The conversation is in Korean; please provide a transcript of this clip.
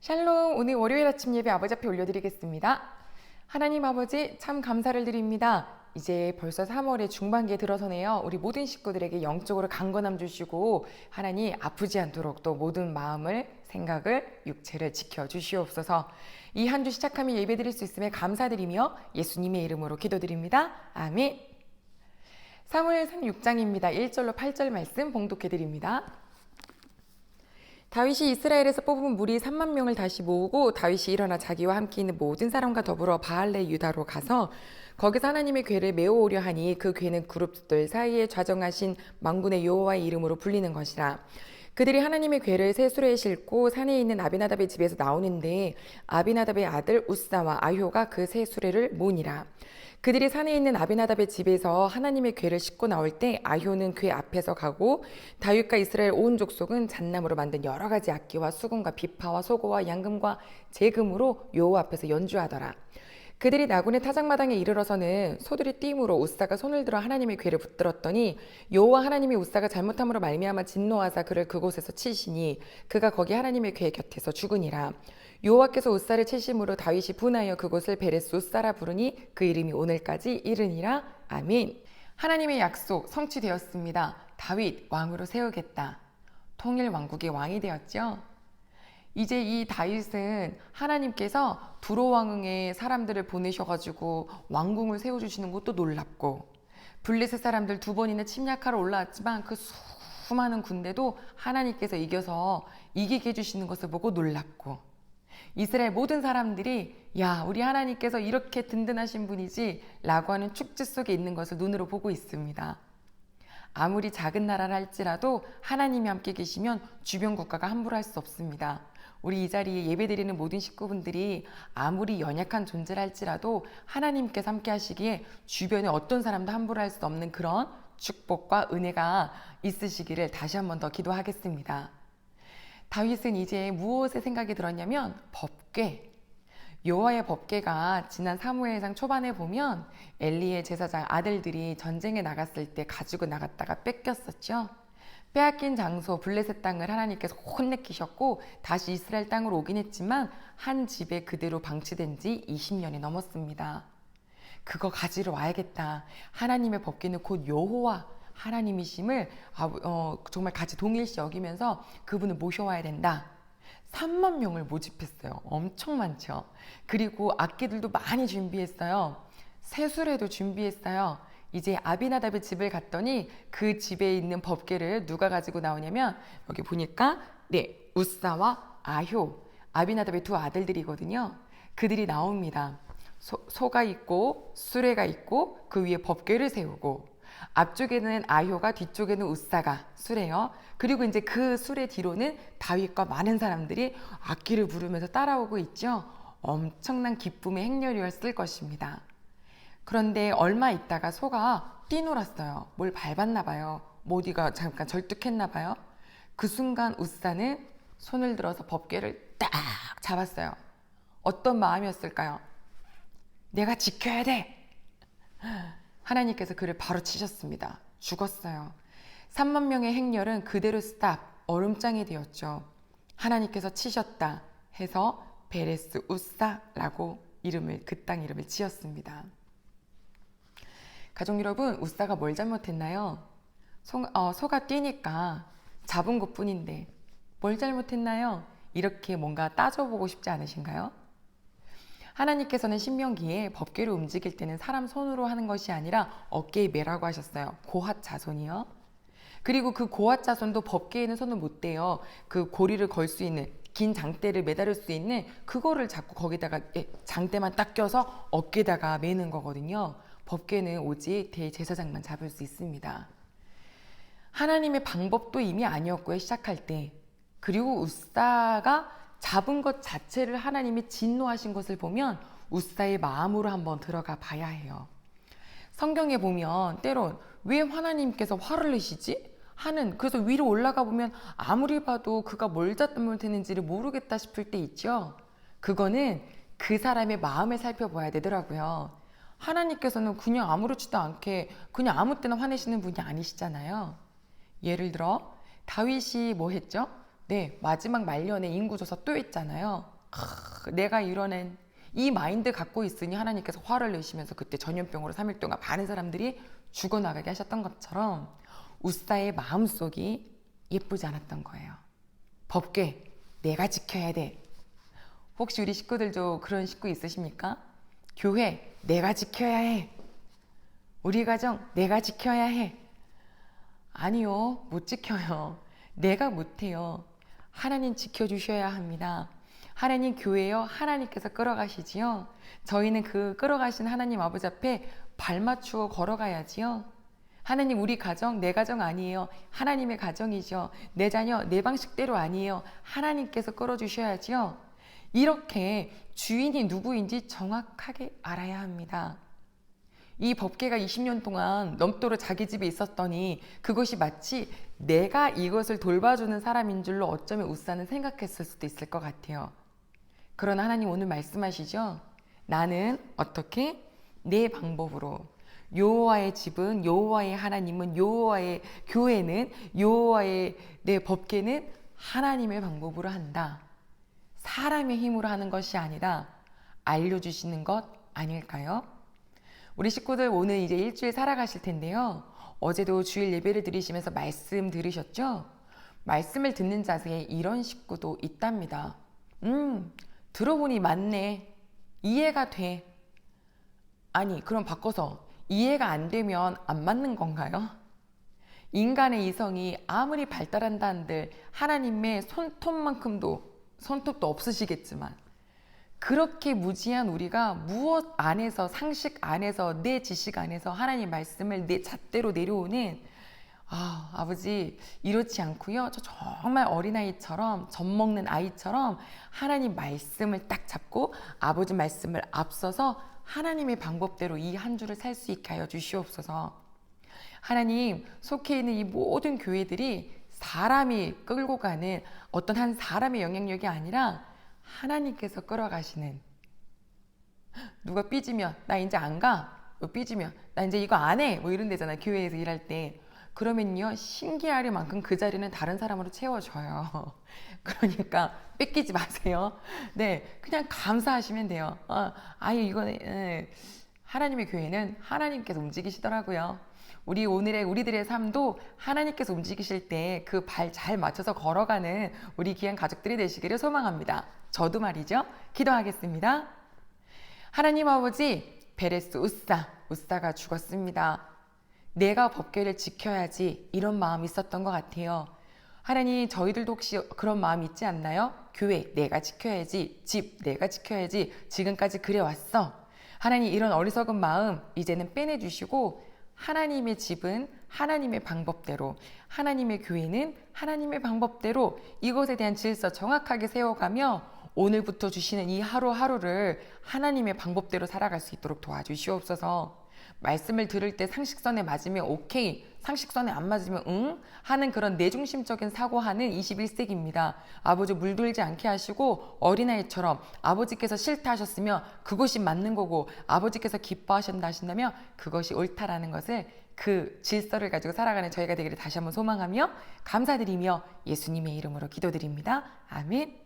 샬롬, 오늘 월요일 아침 예배 아버지 앞에 올려드리겠습니다. 하나님 아버지 참 감사를 드립니다. 이제 벌써 3월의 중반기에 들어서네요. 우리 모든 식구들에게 영적으로 강건함 주시고 하나님 아프지 않도록 또 모든 마음을, 생각을, 육체를 지켜주시옵소서. 이 한 주 시작하며 예배드릴 수 있음에 감사드리며 예수님의 이름으로 기도드립니다. 아멘. 사무엘상 6장입니다. 1절로 8절 말씀 봉독해드립니다. 다윗이 이스라엘에서 뽑은 무리 3만 명을 다시 모으고 다윗이 일어나 자기와 함께 있는 모든 사람과 더불어 바알레 유다로 가서 거기서 하나님의 궤를 메어오려 하니 그 궤는 그룹들 사이에 좌정하신 만군의 여호와의 이름으로 불리는 것이라. 그들이 하나님의 궤를 새 수레에 싣고 산에 있는 아비나답의 집에서 나오는데 아비나답의 아들 우사와 아효가 그 새 수레를 모으니라. 그들이 산에 있는 아비나답의 집에서 하나님의 궤를 싣고 나올 때 아효는 궤 앞에서 가고 다윗과 이스라엘 온 족속은 잣나무로 만든 여러 가지 악기와 수금과 비파와 소고와 양금과 제금으로 여호와 앞에서 연주하더라. 그들이 나군의 타작마당에 이르러서는 소들이 띠임으로 우사가 손을 들어 하나님의 궤를 붙들었더니 여호와 하나님이 우사가 잘못함으로 말미암아 진노하사 그를 그곳에서 치시니 그가 거기 하나님의 궤 곁에서 죽으니라. 여호와께서 우사를 치심으로 다윗이 분하여 그곳을 베레스 우사라 부르니 그 이름이 오늘까지 이르니라. 아멘. 하나님의 약속 성취되었습니다. 다윗 왕으로 세우겠다. 통일 왕국의 왕이 되었죠. 이제 이 다윗은 하나님께서 두로왕궁에 사람들을 보내셔가지고 왕궁을 세워주시는 것도 놀랍고, 블레셋 사람들 2번이나 침략하러 올라왔지만 그 수많은 군대도 하나님께서 이겨서 이기게 해주시는 것을 보고 놀랍고, 이스라엘 모든 사람들이 야, 우리 하나님께서 이렇게 든든하신 분이지 라고 하는 축제 속에 있는 것을 눈으로 보고 있습니다. 아무리 작은 나라라 할지라도 하나님이 함께 계시면 주변 국가가 함부로 할 수 없습니다. 우리 이 자리에 예배드리는 모든 식구분들이 아무리 연약한 존재라 할지라도 하나님께서 함께 하시기에 주변에 어떤 사람도 함부로 할 수 없는 그런 축복과 은혜가 있으시기를 다시 한 번 더 기도하겠습니다. 다윗은 이제 무엇에 생각이 들었냐면 법궤, 여호와의 법궤가 지난 사무엘상 초반에 보면 엘리의 제사장 아들들이 전쟁에 나갔을 때 가지고 나갔다가 뺏겼었죠. 빼앗긴 장소 블레셋 땅을 하나님께서 혼내키셨고 다시 이스라엘 땅으로 오긴 했지만 한 집에 그대로 방치된 지 20년이 넘었습니다. 그거 가지러 와야겠다. 하나님의 법궤는 곧 여호와 하나님이심을 정말 같이 동일시 여기면서 그분을 모셔와야 된다. 3만 명을 모집했어요. 엄청 많죠. 그리고 악기들도 많이 준비했어요. 새수레도 준비했어요. 이제 아비나답의 집을 갔더니 그 집에 있는 법궤를 누가 가지고 나오냐면 여기 보니까 우사와 아효, 아비나답의 2 아들들이거든요. 그들이 나옵니다. 소가 있고 수레가 있고 그 위에 법궤를 세우고 앞쪽에는 아효가 뒤쪽에는 우사가 수레요. 그리고 이제 그 수레 뒤로는 다윗과 많은 사람들이 악기를 부르면서 따라오고 있죠. 엄청난 기쁨의 행렬이었을 것입니다. 그런데 얼마 있다가 소가 뛰놀았어요. 뭘 밟았나 봐요. 어디가 잠깐 절뚝했나 봐요. 그 순간 우사는 손을 들어서 법궤를 딱 잡았어요. 어떤 마음이었을까요? 내가 지켜야 돼. 하나님께서 그를 바로 치셨습니다. 죽었어요. 3만 명의 행렬은 그대로 스탑, 얼음장이 되었죠. 하나님께서 치셨다 해서 베레스 우사라고 그 땅 이름을 지었습니다. 가족 여러분, 우사가 뭘 잘못했나요? 소가 뛰니까 잡은 것뿐인데 뭘 잘못했나요? 이렇게 뭔가 따져보고 싶지 않으신가요? 하나님께서는 신명기에 법궤를 움직일 때는 사람 손으로 하는 것이 아니라 어깨에 매라고 하셨어요. 고핫 자손이요. 그리고 그 고핫 자손도 법궤에는 손을 못 대요. 그 고리를 걸 수 있는 긴 장대를 매달을 수 있는 그거를 자꾸 거기다가 장대만 딱 껴서 어깨에다가 매는 거거든요. 법궤는 오직 대제사장만 잡을 수 있습니다. 하나님의 방법도 이미 아니었고요. 시작할 때. 그리고 우사가 잡은 것 자체를 하나님이 진노하신 것을 보면 우사의 마음으로 한번 들어가 봐야 해요. 성경에 보면 때론 왜 하나님께서 화를 내시지? 그래서 위로 올라가 보면 아무리 봐도 그가 뭘 잘못했는지를 모르겠다 싶을 때 있죠. 그거는 그 사람의 마음을 살펴봐야 되더라고요. 하나님께서는 그냥 아무렇지도 않게 그냥 아무 때나 화내시는 분이 아니시잖아요. 예를 들어 다윗이 뭐 했죠? 네, 마지막 말년에 인구조사 또 있잖아요. 내가 이뤄낸 이 마인드 갖고 있으니 하나님께서 화를 내시면서 그때 전염병으로 3일 동안 많은 사람들이 죽어나가게 하셨던 것처럼 웃사의 마음속이 예쁘지 않았던 거예요. 법궤 내가 지켜야 돼. 혹시 우리 식구들도 그런 식구 있으십니까? 교회 내가 지켜야 해. 우리 가정 내가 지켜야 해. 아니요, 못 지켜요. 내가 못해요. 하나님 지켜주셔야 합니다. 하나님 교회요, 하나님께서 끌어가시지요. 저희는 그 끌어가신 하나님 아버지 앞에 발 맞추어 걸어가야지요. 하나님, 우리 가정 내 가정 아니에요. 하나님의 가정이죠. 내 자녀 내 방식대로 아니에요. 하나님께서 끌어주셔야지요. 이렇게 주인이 누구인지 정확하게 알아야 합니다. 이 법궤가 20년 동안 넘도록 자기 집에 있었더니 그것이 마치 내가 이것을 돌봐주는 사람인 줄로 어쩌면 웃사는 생각했을 수도 있을 것 같아요. 그러나 하나님 오늘 말씀하시죠. 나는 어떻게? 내 방법으로. 여호와의 집은, 여호와의 하나님은, 여호와의 교회는, 여호와의 내 법궤는 하나님의 방법으로 한다. 사람의 힘으로 하는 것이 아니라 알려주시는 것 아닐까요? 우리 식구들 오늘 이제 일주일 살아가실 텐데요. 어제도 주일 예배를 드리시면서 말씀 들으셨죠? 말씀을 듣는 자세에 이런 식구도 있답니다. 들어보니 맞네. 이해가 돼. 아니, 그럼 바꿔서 이해가 안 되면 안 맞는 건가요? 인간의 이성이 아무리 발달한다 한들 하나님의 손톱도 없으시겠지만 그렇게 무지한 우리가 무엇 안에서, 상식 안에서, 내 지식 안에서 하나님 말씀을 내 잣대로 내려오는 아버지 이렇지 않고요. 저 정말 어린아이처럼 젖 먹는 아이처럼 하나님 말씀을 딱 잡고 아버지 말씀을 앞서서 하나님의 방법대로 이 한 주를 살 수 있게 하여 주시옵소서. 하나님, 속해 있는 이 모든 교회들이 사람이 끌고 가는 어떤 한 사람의 영향력이 아니라 하나님께서 끌어가시는. 누가 삐지면 나 이제 안 가. 삐지면 나 이제 이거 안 해. 뭐 이런 데잖아요. 교회에서 일할 때. 그러면요, 신기할 만큼 그 자리는 다른 사람으로 채워져요. 그러니까 뺏기지 마세요. 네, 그냥 감사하시면 돼요. 이거는 하나님의 교회는 하나님께서 움직이시더라고요. 우리들의 삶도 하나님께서 움직이실 때 그 발 잘 맞춰서 걸어가는 우리 귀한 가족들이 되시기를 소망합니다. 저도 말이죠. 기도하겠습니다. 하나님 아버지, 베레스 웃사가 죽었습니다. 내가 법궤를 지켜야지, 이런 마음이 있었던 것 같아요. 하나님, 저희들도 혹시 그런 마음 있지 않나요? 교회 내가 지켜야지, 집 내가 지켜야지, 지금까지 그래왔어. 하나님, 이런 어리석은 마음 이제는 빼내주시고 하나님의 집은 하나님의 방법대로, 하나님의 교회는 하나님의 방법대로 이것에 대한 질서 정확하게 세워가며 오늘부터 주시는 이 하루하루를 하나님의 방법대로 살아갈 수 있도록 도와주시옵소서. 말씀을 들을 때 상식선에 맞으면 오케이, 상식선에 안 맞으면 응? 하는 그런 내중심적인 사고하는 21세기입니다. 아버지, 물들지 않게 하시고 어린아이처럼 아버지께서 싫다 하셨으면 그것이 맞는 거고 아버지께서 기뻐하신다 하신다면 그것이 옳다라는 것을, 그 질서를 가지고 살아가는 저희가 되기를 다시 한번 소망하며 감사드리며 예수님의 이름으로 기도드립니다. 아멘.